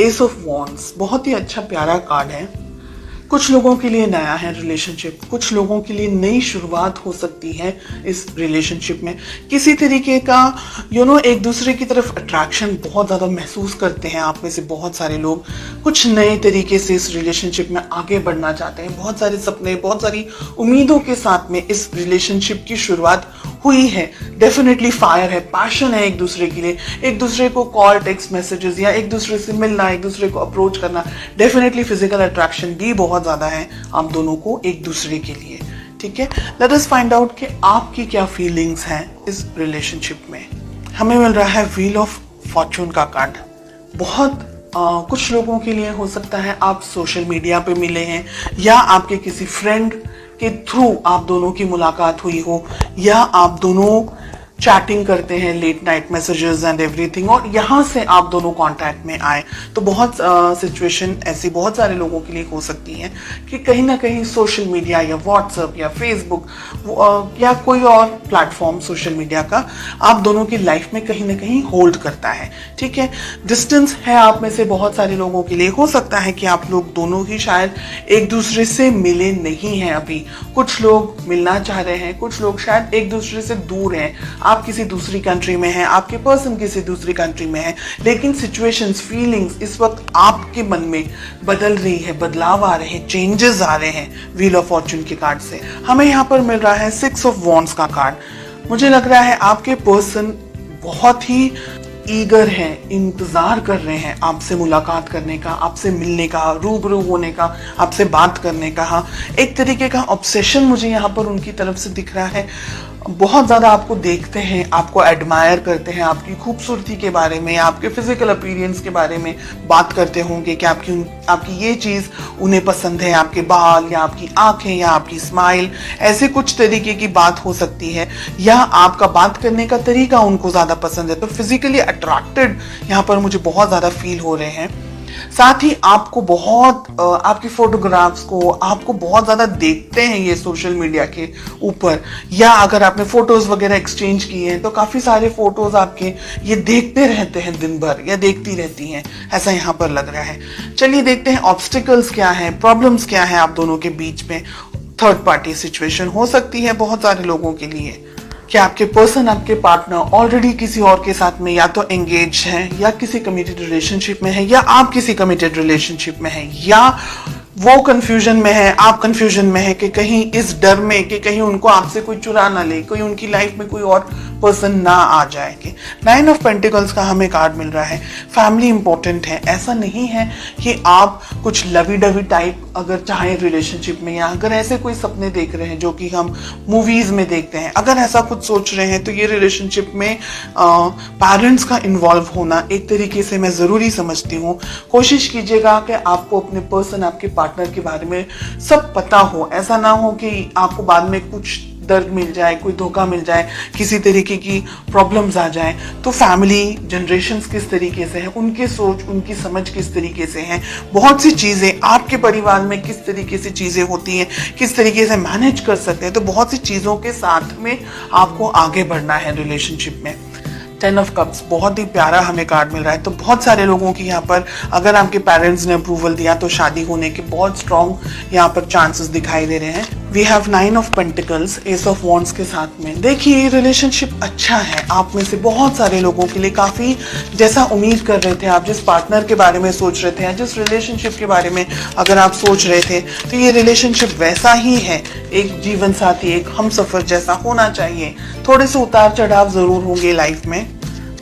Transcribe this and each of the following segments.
S of wands बहुत ही अच्छा प्यारा कार्ड है। कुछ लोगों के लिए नया है रिलेशनशिप, कुछ लोगों के लिए नई शुरुआत हो सकती है इस रिलेशनशिप में। किसी तरीके का एक दूसरे की तरफ अट्रैक्शन बहुत ज़्यादा महसूस करते हैं आप में से बहुत सारे लोग। कुछ नए तरीके से इस रिलेशनशिप में आगे बढ़ना चाहते हैं। बहुत सारे सपने, बहुत सारी उम्मीदों के साथ में इस रिलेशनशिप की शुरुआत हुई है। डेफिनेटली फायर है, पैशन है एक दूसरे के लिए, एक दूसरे को कॉल, टेक्स्ट मैसेजेस या एक दूसरे से मिलना, एक दूसरे को अप्रोच करना। डेफिनेटली फिजिकल अट्रैक्शन भी बहुत ज्यादा है आप दोनों को एक दूसरे के लिए। ठीक है, लेट अस फाइंड आउट कि आपकी क्या फीलिंग्स हैं इस रिलेशनशिप में। हमें मिल रहा है व्हील ऑफ फॉर्चून का कार्ड। बहुत कुछ लोगों के लिए हो सकता है आप सोशल मीडिया पे मिले हैं या आपके किसी फ्रेंड के थ्रू आप दोनों की मुलाकात हुई हो, या आप दोनों चैटिंग करते हैं, late night messages and everything, और यहाँ से आप दोनों कांटेक्ट में आए। तो बहुत सिचुएशन ऐसी बहुत सारे लोगों के लिए हो सकती है कि कहीं ना कहीं सोशल मीडिया या व्हाट्सएप या फेसबुक या कोई और प्लेटफॉर्म सोशल मीडिया का आप दोनों की लाइफ में कहीं ना कहीं होल्ड करता है। ठीक है, डिस्टेंस है आप में से बहुत सारे लोगों के लिए। हो सकता है कि आप लोग दोनों ही शायद एक दूसरे से मिले नहीं हैं अभी। कुछ लोग मिलना चाह रहे हैं, कुछ लोग शायद एक दूसरे से दूर हैं। आप किसी दूसरी कंट्री में हैं, आपके पर्सन किसी दूसरी कंट्री में है, लेकिन सिचुएशंस, फीलिंग्स इस वक्त आपके मन में बदल रही है, बदलाव आ रहे हैं, चेंजेस आ रहे हैं व्हील ऑफ फॉर्चून के कार्ड से। हमें यहाँ पर मिल रहा है 6 ऑफ वॉन्ड्स का कार्ड। मुझे लग रहा है आपके पर्सन बहुत ही ईगर हैं, इंतजार कर रहे हैं आपसे मुलाकात करने का, आपसे मिलने का, रूबरू होने का, आपसे बात करने का। हाँ, एक तरीके का ऑब्सेशन मुझे यहाँ पर उनकी तरफ से दिख रहा है। बहुत ज़्यादा आपको देखते हैं, आपको एडमायर करते हैं, आपकी खूबसूरती के बारे में, आपके फिजिकल अपीयरेंस के बारे में बात करते होंगे कि आपकी ये चीज़ उन्हें पसंद है, आपके बाल या आपकी आंखें या आपकी स्माइल, ऐसे कुछ तरीके की बात हो सकती है, या आपका बात करने का तरीका उनको ज़्यादा पसंद है। तो फिजिकली अट्रैक्टेड यहाँ पर मुझे बहुत ज़्यादा फील हो रहे हैं। साथ ही आपको बहुत आपकी फोटोग्राफ्स को आपको बहुत ज्यादा देखते हैं ये सोशल मीडिया के ऊपर, या अगर आपने फोटोज वगैरह एक्सचेंज किए हैं तो काफी सारे फोटोज आपके ये देखते रहते हैं दिन भर, या देखती रहती हैं, ऐसा यहाँ पर लग रहा है। चलिए देखते हैं ऑब्स्टिकल्स क्या है, प्रॉब्लम्स क्या है आप दोनों के बीच में। थर्ड पार्टी सिचुएशन हो सकती है बहुत सारे लोगों के लिए कि आपके पर्सन, आपके पार्टनर ऑलरेडी किसी और के साथ में या तो एंगेज हैं, या किसी कमिटेड रिलेशनशिप में है, या आप किसी कमिटेड रिलेशनशिप में हैं, या वो कंफ्यूजन में है, आप कंफ्यूजन में है कि कहीं इस डर में कि कहीं उनको आपसे कोई चुरा ना ले, कोई उनकी लाइफ में कोई और पर्सन ना आ जाए। कि 9 ऑफ पेंटिकल्स का हमें कार्ड मिल रहा है। फैमिली इंपॉर्टेंट है। ऐसा नहीं है कि आप कुछ लवी डवी टाइप अगर चाहें रिलेशनशिप में, या अगर ऐसे कोई सपने देख रहे हैं जो कि हम मूवीज में देखते हैं, अगर ऐसा कुछ सोच रहे हैं तो ये रिलेशनशिप में पेरेंट्स का इन्वॉल्व होना एक तरीके से मैं ज़रूरी समझती हूँ। कोशिश कीजिएगा कि आपको अपने पर्सन, आपके पार्टनर के बारे में सब पता हो। ऐसा ना हो कि आपको बाद में कुछ दर्द मिल जाए, कोई धोखा मिल जाए, किसी तरीके की प्रॉब्लम्स आ जाए। तो फैमिली जनरेशन्स किस तरीके से हैं, उनकी सोच, उनकी समझ किस तरीके से हैं, बहुत सी चीज़ें आपके परिवार में किस तरीके से चीज़ें होती हैं, किस तरीके से मैनेज कर सकते हैं। तो बहुत सी चीज़ों के साथ में आपको आगे बढ़ना है रिलेशनशिप में। 10 ऑफ कप्स बहुत ही प्यारा हमें कार्ड मिल रहा है। तो बहुत सारे लोगों की यहाँ पर अगर आपके पेरेंट्स ने अप्रूवल दिया तो शादी होने के बहुत स्ट्रॉन्ग यहाँ पर चांसेस दिखाई दे रहे हैं। We have 9 of pentacles, ace of wands के साथ में। देखिए रिलेशनशिप अच्छा है आप में से बहुत सारे लोगों के लिए, काफ़ी जैसा उम्मीद कर रहे थे आप, जिस पार्टनर के बारे में सोच रहे थे या जिस रिलेशनशिप के बारे में अगर आप सोच रहे थे, तो ये रिलेशनशिप वैसा ही है। एक जीवन साथी, एक हम सफ़र जैसा होना चाहिए। थोड़े से उतार चढ़ाव ज़रूर होंगे लाइफ में।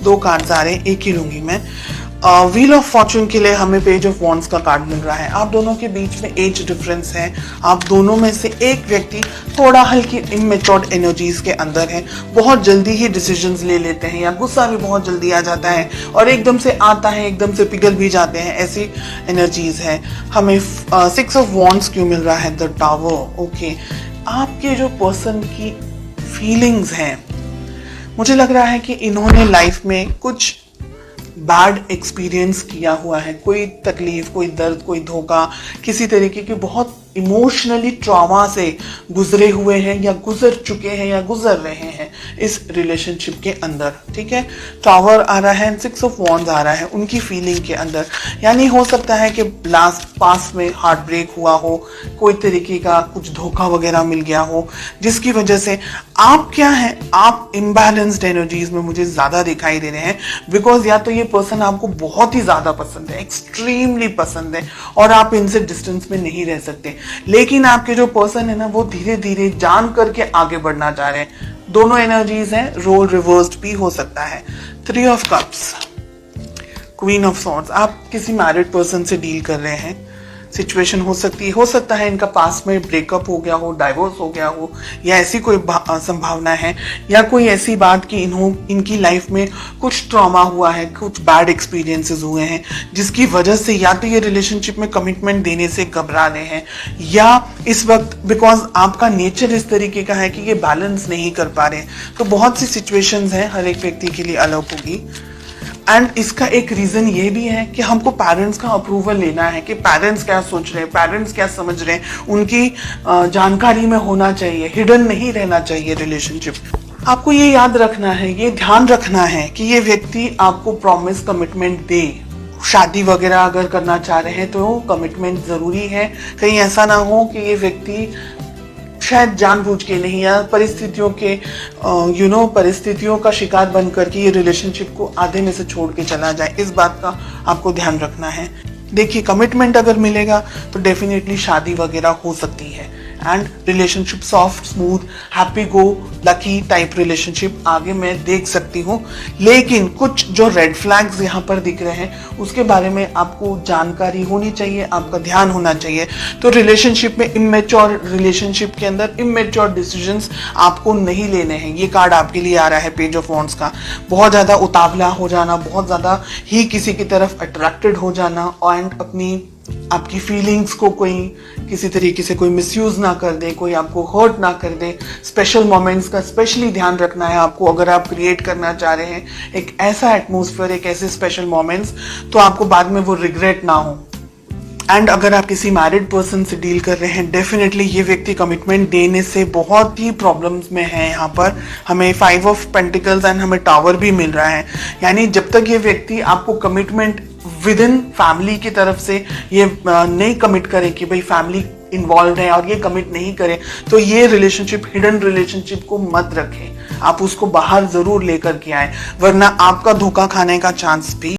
2 कार्ड्स आ रहे हैं, एक ही लूंगी मैं। व्हील ऑफ फॉर्चून के लिए हमें पेज ऑफ वॉन्ड्स का कार्ड मिल रहा है। आप दोनों के बीच में एज डिफरेंस है। आप दोनों में से एक व्यक्ति थोड़ा हल्की इमेच्योर्ड एनर्जीज के अंदर है, बहुत जल्दी ही डिसीजंस ले लेते हैं, या गुस्सा भी बहुत जल्दी आ जाता है और एकदम से आता है, एकदम से पिघल भी जाते हैं, ऐसी एनर्जीज है। हमें 6 ऑफ वॉन्ड्स क्यों मिल रहा है? The tower. ओके, आपके जो पर्सन की फीलिंग्स हैं, मुझे लग रहा है कि इन्होंने लाइफ में कुछ बैड एक्सपीरियंस किया हुआ है, कोई तकलीफ, कोई दर्द, कोई धोखा, किसी तरीके की बहुत इमोशनली ट्रॉमा से गुजरे हुए हैं या गुजर चुके हैं या गुजर रहे हैं इस रिलेशनशिप के अंदर। ठीक है, टावर आ रहा है, 6 ऑफ वॉन्ड्स आ रहा है उनकी फीलिंग के अंदर। यानी हो सकता है कि लास्ट पास में हार्ट ब्रेक हुआ हो, कोई तरीके का कुछ धोखा वगैरह मिल गया हो, जिसकी वजह से आप क्या है, आप इम्बैलेंस्ड एनर्जीज में मुझे ज्यादा दिखाई दे रहे हैं। बिकॉज या तो ये पर्सन आपको बहुत ही ज्यादा पसंद है, एक्सट्रीमली पसंद है, और आप इनसे डिस्टेंस में नहीं रह सकते, लेकिन आपके जो पर्सन है ना वो धीरे धीरे जान करके आगे बढ़ना चाह रहे हैं। दोनों एनर्जीज हैं, रोल रिवर्स्ड भी हो सकता है। 3 of cups, queen of swords, आप किसी मैरिड पर्सन से डील कर रहे हैं। सिचुएशन हो सकता है इनका पास में ब्रेकअप हो गया हो, डाइवोर्स हो गया हो, या ऐसी कोई संभावना है, या कोई ऐसी बात कि इनकी लाइफ में कुछ ट्रॉमा हुआ है, कुछ बैड एक्सपीरियंसेस हुए हैं, जिसकी वजह से या तो ये रिलेशनशिप में कमिटमेंट देने से घबरा रहे हैं, या इस वक्त बिकॉज आपका नेचर इस तरीके का है कि ये बैलेंस नहीं कर पा रहे। तो बहुत सी सिचुएशंस हैं, हर एक व्यक्ति के लिए अलग होगी। एंड इसका एक रीजन ये भी है कि हमको पेरेंट्स का अप्रूवल लेना है कि पेरेंट्स क्या सोच रहे हैं, पेरेंट्स क्या समझ रहे हैं, उनकी जानकारी में होना चाहिए, हिडन नहीं रहना चाहिए रिलेशनशिप। आपको ये याद रखना है, ये ध्यान रखना है कि ये व्यक्ति आपको प्रॉमिस कमिटमेंट दे। शादी वगैरह अगर करना चाह रहे हैं तो कमिटमेंट जरूरी है। कहीं ऐसा ना हो कि ये व्यक्ति शायद जानबूझ के नहीं, या परिस्थितियों के परिस्थितियों का शिकार बन करके ये रिलेशनशिप को आधे में से छोड़ के चला जाए। इस बात का आपको ध्यान रखना है। देखिए, कमिटमेंट अगर मिलेगा तो डेफिनेटली शादी वगैरह हो सकती है, and relationship soft, smooth, happy go lucky type relationship आगे मैं देख सकती हूँ। लेकिन कुछ जो रेड फ्लैग्स यहाँ पर दिख रहे हैं उसके बारे में आपको जानकारी होनी चाहिए, आपका ध्यान होना चाहिए। तो रिलेशनशिप में इमेच्योर, रिलेशनशिप के अंदर इमेच्योर डिसीजंस आपको नहीं लेने हैं। ये कार्ड आपके लिए आ रहा है, पेज ऑफ वॉन्ड्स का। बहुत ज्यादा उतावला हो जाना, बहुत ज्यादा ही किसी की तरफ अट्रैक्टेड हो जाना, एंड आपकी फीलिंग्स को कोई किसी तरीके से कोई मिसयूज ना कर दे, कोई आपको हर्ट ना कर दे। स्पेशल मोमेंट्स का स्पेशली ध्यान रखना है आपको। अगर आप क्रिएट करना चाह रहे हैं एक ऐसा एटमॉस्फेयर, एक ऐसे स्पेशल मोमेंट्स, तो आपको बाद में वो रिग्रेट ना हो। एंड अगर आप किसी मैरिड पर्सन से डील कर रहे हैं, डेफिनेटली ये व्यक्ति कमिटमेंट देने से बहुत ही प्रॉब्लम्स में है। यहाँ पर हमें 5 ऑफ पेंटिकल्स एंड हमें टावर भी मिल रहा है। यानी जब तक ये व्यक्ति आपको कमिटमेंट विद इन फैमिली की तरफ से ये नहीं कमिट करे कि भाई फैमिली इन्वॉल्व है और ये कमिट नहीं करे, तो ये रिलेशनशिप, हिडन रिलेशनशिप को मत रखें। आप उसको बाहर जरूर लेकर के आए, वरना आपका धोखा खाने का चांस भी